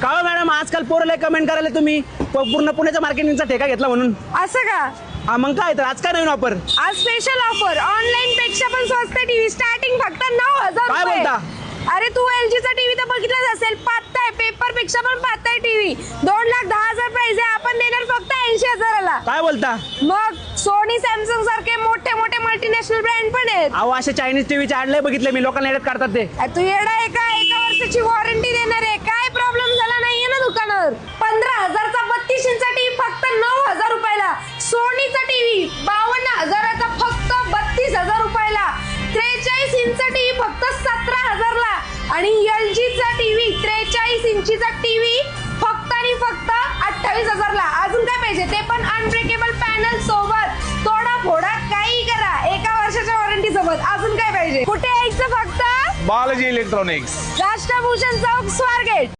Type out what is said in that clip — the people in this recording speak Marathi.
का मॅडम आजकाल पोरं कमेंट करायला तुम्ही पूर्ण पुण्याच्या मार्केटिंगचा ठेका घेतला म्हणून. असं का? हा मग काय तर आज काय नवीन ऑफर? आज स्पेशल ऑफर, ऑनलाईन पेक्षा पण स्वस्त टीव्ही, स्टार्टिंग फक्त 9,000 काय रुपये. बोलता? अरे तू LG चा टीव्ही तर बघितलाच असेल, पातळ पेपर पेक्षा पण पातळ टीव्ही, 2,10,000 प्राइस आहे. आपण देणार फक्त 80,000ला. काय बोलता? मग सोनी सॅमसंग सारखे मोठे मोठे मल्टीनॅशनल ब्रँड पण आहेत. अहो असे चायनीज टीव्हीचे ऍडले बघितले मी, लोकांना एडिट करतात ते. तू येडा आहे का? 1 वर्षाची वॉरंटी देणार आहे. काय प्रॉब्लेम झाला नाहीये ना दुकानावर? 15,000चा 32 इंचा टीव्ही फक्त 9,000 रुपयाला. सोनीचा टीव्ही 52,000चा फक्त 32,000 रुपयाला. 43 इंचा टीव्ही फक्त 17,000ला. आणि LGचा टीव्ही 43 इंचीचा टीव्ही फक्त आणि फक्त 28,000ला. अजून काय पाहिजे? ते पण अनब्रेकेबल पॅनल सोबत. तोडा फोडा काही करा 1 वर्षाच्या वॉरंटी सोबत. अजून काय पाहिजे? कुठे यायचं? फक्त बालाजी इलेक्ट्रॉनिक्स, राष्ट्रभूषण चौक, स्वारगेट.